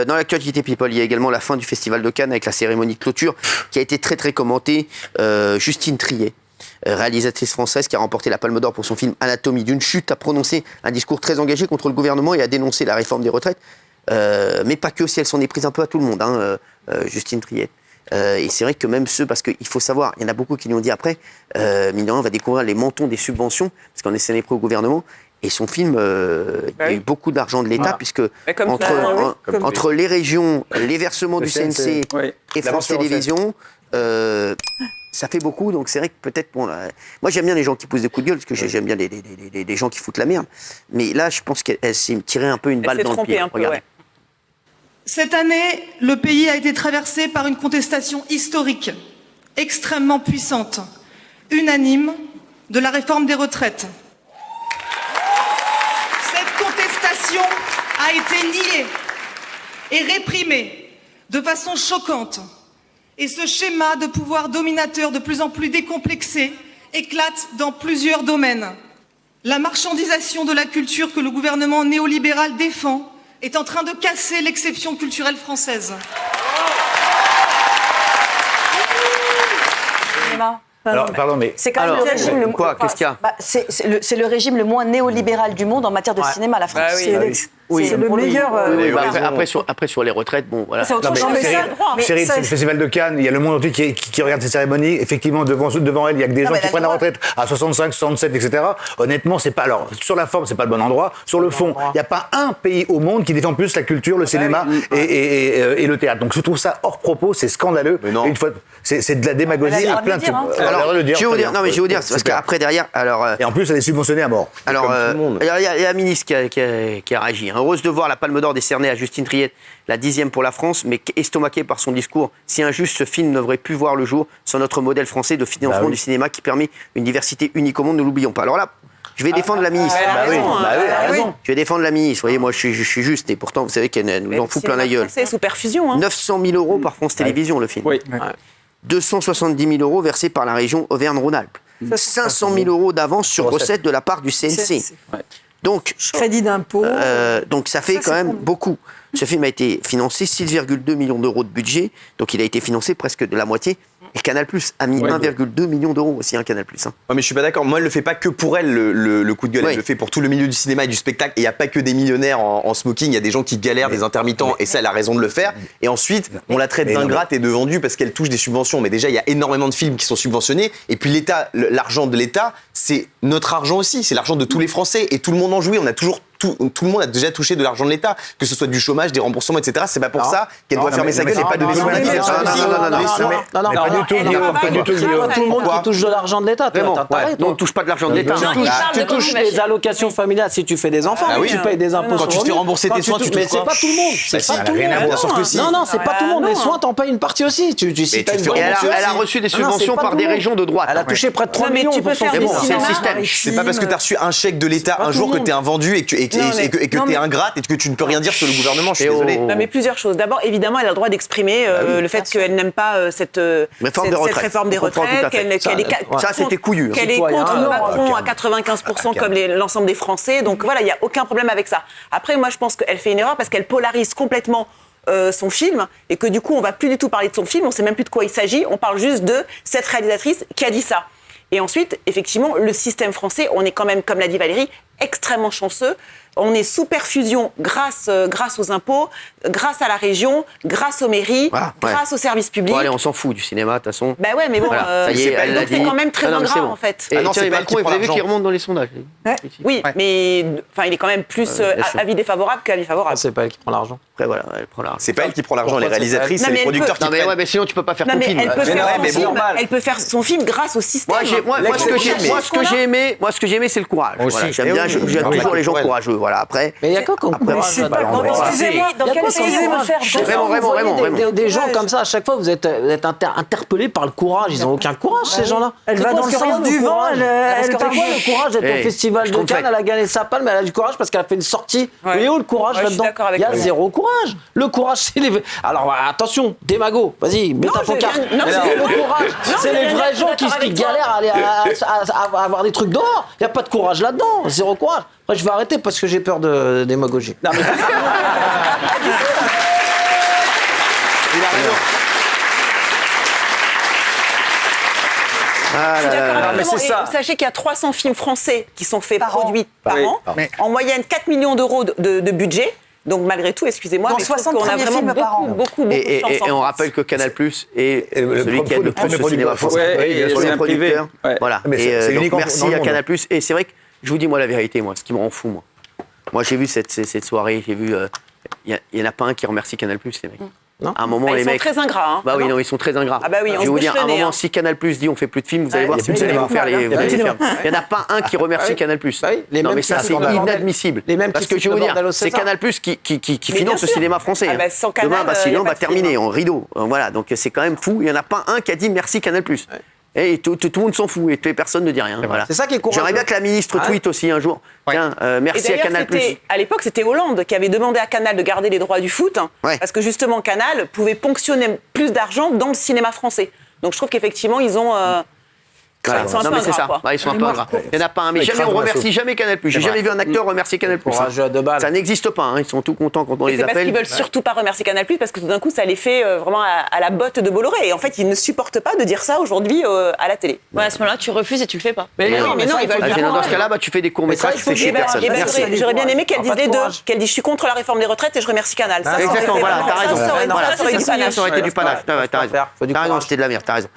dans l'actualité People, il y a également la fin du Festival de Cannes avec la cérémonie de clôture qui a été très très commentée. Justine Triet, réalisatrice française qui a remporté la Palme d'Or pour son film Anatomie d'une chute, a prononcé un discours très engagé contre le gouvernement et a dénoncé la réforme des retraites. Mais pas que, si elle s'en est prise un peu à tout le monde, Justine Triet. Et c'est vrai que même ceux, parce qu'il faut savoir, il y en a beaucoup qui lui ont dit après, mine de rien, on va découvrir les mentons des subventions, parce qu'on s'en est pris au gouvernement. Et son film, il y a eu beaucoup d'argent de l'État, puisque entre les régions, les versements du CNC et France Télévisions, ça fait beaucoup. Donc c'est vrai que peut-être... Bon, là, moi, j'aime bien les gens qui poussent des coups de gueule, parce que j'aime bien des gens qui foutent la merde. Mais là, je pense qu'elle s'est tirée un peu une balle dans le pied. Regardez. Cette année, le pays a été traversé par une contestation historique, extrêmement puissante, unanime, de la réforme des retraites. Cette contestation a été niée et réprimée de façon choquante. Et ce schéma de pouvoir dominateur de plus en plus décomplexé éclate dans plusieurs domaines. La marchandisation de la culture que le gouvernement néolibéral défend est en train de casser l'exception culturelle française. Alors, pardon, mais... C'est quand même le régime le moins... Qu'est-ce qu'il y a c'est le régime le moins néolibéral du monde en matière de cinéma, la France. C'est le meilleur... Après, sur les retraites, bon, voilà. C'est autre chose. Cyril, c'est le Festival de Cannes, il y a le monde entier qui regarde ces cérémonies. Effectivement, devant elle, il y a que des gens qui prennent la retraite à 65, 67, etc. Honnêtement, c'est pas... Alors, sur la forme, c'est pas le bon endroit. Sur le fond, il n'y a pas un pays au monde qui défend plus la culture, le cinéma et le théâtre. Donc, je trouve ça hors propos, c'est scandaleux. Une fois, c'est de la démagogie à plein de trucs. Alors, je vais vous dire, parce qu'après, derrière... Et en plus, elle est subventionnée à mort. Alors, il y a la ministre qui a réagi. Heureuse de voir la Palme d'Or décernée à Justine Triet, la 10e pour la France, mais estomaquée par son discours. Si injuste, ce film n'aurait pu voir le jour sans notre modèle français de financement du cinéma qui permet une diversité unique au monde, ne l'oublions pas. Alors là, je vais défendre la ministre. Je vais défendre la ministre. Vous voyez, moi, je suis juste, et pourtant, vous savez qu'elle nous en fout plein la gueule. C'est sous perfusion. 900 000 euros par France Télévisions, le film. 270 000 euros versés par la région Auvergne-Rhône-Alpes. 500 000 euros d'avance sur recette de la part du CNC. Donc, crédit d'impôt. Donc ça fait quand même beaucoup. Ce film a été financé 6,2 millions d'euros de budget, donc il a été financé presque de la moitié. Et Canal+ a mis 1,2 million d'euros aussi, Canal+. Ouais, mais je suis pas d'accord. Moi, elle le fait pas que pour elle, le coup de gueule. Elle le fait pour tout le milieu du cinéma et du spectacle. Et il n'y a pas que des millionnaires en smoking. Il y a des gens qui galèrent, des intermittents. Et ça, elle a raison de le faire. Et ensuite, on la traite d'ingrate et de vendue parce qu'elle touche des subventions. Mais déjà, il y a énormément de films qui sont subventionnés. Et puis l'État, l'argent de l'État, c'est notre argent aussi. C'est l'argent de tous les Français. Et tout le monde en jouit. On a toujours... Tout le monde a déjà touché de l'argent de l'État, que ce soit du chômage, des remboursements, etc. C'est pas pour ça qu'elle doit fermer sa gueule et pas donner son avis. Non, pas du tout. Tout le monde qui touche de l'argent de l'État. On ne touche pas de l'argent de l'État. Tu touches les allocations familiales si tu fais des enfants, tu payes des impôts. Quand tu te fais rembourser tes soins, tu touches quoi? Mais c'est pas tout le monde. C'est pas tout le monde. Non, c'est pas tout le monde. Les soins, t'en payes une partie aussi. Elle a reçu des subventions par des régions de droite. Elle a touché près de 3 millions. C'est le système. C'est pas parce que t'as reçu un chèque de l'État un jour que t'es un vendu et que t'es ingrate et que tu ne peux rien dire sur le gouvernement, je suis désolé. Non, mais plusieurs choses. D'abord, évidemment, elle a le droit d'exprimer le fait qu'elle n'aime pas cette réforme des retraites, qu'elle est contre Macron à 95% comme l'ensemble des Français. Donc voilà, il n'y a aucun problème avec ça. Après, moi, je pense qu'elle fait une erreur parce qu'elle polarise complètement son film et que du coup, on ne va plus du tout parler de son film, on ne sait même plus de quoi il s'agit, on parle juste de cette réalisatrice qui a dit ça. Et ensuite, effectivement, le système français, on est quand même, comme l'a dit Valérie, extrêmement chanceux. On est sous perfusion grâce aux impôts, grâce à la région, grâce aux mairies, grâce aux services publics. Bon, allez, on s'en fout du cinéma, de toute façon. Bah ouais, mais bon, ça y est, elle l'a dit. C'est quand même très ingrat, en fait. Et tiens, Macron, vous avez vu qu'il remonte dans les sondages. Oui, mais il est quand même plus avis défavorable qu'avis favorable. C'est pas elle qui prend l'argent. Après, voilà, elle prend l'argent. C'est pas elle qui prend l'argent, les réalisatrices, c'est les producteurs qui prennent. Mais sinon, tu peux pas faire ton film. Elle peut faire son film grâce au système. Moi, ce que j'ai aimé, c'est le courage. J'aime bien, j'aime toujours les gens courageux. Voilà, après. Mais il y a quoi comme courage? Excusez-moi, dans quel pays on peut faire Vraiment. Des gens comme ça, à chaque fois, vous êtes interpellés par le courage. Ils ont aucun courage, ces gens-là. Elle va dans le sens du vent. C'est quoi le courage d'être au Festival de Cannes? Elle a gagné sa palme, mais elle a du courage parce qu'elle a fait une sortie. Il est où le courage là-dedans? Il y a zéro courage. Le courage, c'est les... Alors attention, démago, vas-y, mets ta pancarte. Le courage, c'est les vrais gens qui galèrent à aller à avoir des trucs dehors. Il n'y a pas de courage là-dedans, zéro courage. Après, je vais arrêter parce que j'ai peur de démagogie. Non, mais... Mais c'est ça. Sachez qu'il y a 300 films français qui sont produits par an. En moyenne, 4 millions d'euros de budget. Donc malgré tout, excusez-moi, mais 60 on a vraiment beaucoup de chance. Et on rappelle que Canal+ est celui qui aide le plus le cinéma français. Sur les producteurs. Voilà. Et donc merci à Canal+. Et c'est vrai que je vous dis moi la vérité, moi, ce qui me rend fou, moi j'ai vu cette soirée, j'ai vu, il y en a pas un qui remercie Canal+, les mecs. Non. À un moment, les mecs. Ils sont très ingrats. Hein. Bah oui, non, ils sont très ingrats. Ah bah oui, on je vais vous dire, à un moment, si Canal+ dit on fait plus de films, vous allez voir si vous allez vous faire les. Il n'y en a pas un qui remercie Canal+. Non, mais ça, c'est inadmissible. Parce que je vais vous dire, c'est Canal+ qui finance le cinéma français. Demain, Bastillon va terminer en rideau. Voilà, donc c'est quand même fou. Il n'y en a pas un qui a dit merci Canal+. Et tout le monde s'en fout et personne ne dit rien. Voilà. C'est ça qui est courageux. J'aimerais bien que la ministre tweete aussi un jour. Tiens, merci à Canal+. À l'époque, c'était Hollande qui avait demandé à Canal de garder les droits du foot, parce que justement Canal pouvait ponctionner plus d'argent dans le cinéma français. Donc je trouve qu'effectivement ils ont. Ils sont un peu ingrats. Ils sont un peu ingrats. Il n'y en a pas un. Mais jamais on remercie jamais Canal+. J'ai jamais vu un acteur remercier Canal+. Ça n'existe pas. Ils sont tout contents quand on les appelle. C'est parce qu'ils veulent surtout pas remercier Canal+, parce que tout d'un coup, ça les fait vraiment à la botte de Bolloré. Et en fait, ils ne supportent pas de dire ça aujourd'hui à la télé. Ouais, à ce moment-là, tu refuses et tu le fais pas. Mais non, ils veulent dire. Dans ce cas-là, tu fais des courts-métrages, tu fais chier personne. J'aurais bien aimé qu'elle dise les deux. Qu'elle dise je suis contre la réforme des retraites et je remercie Canal. Exactement, voilà, t'as raison. Ça aurait été du panache. T'as raison, c'était de la merde, t'as raison.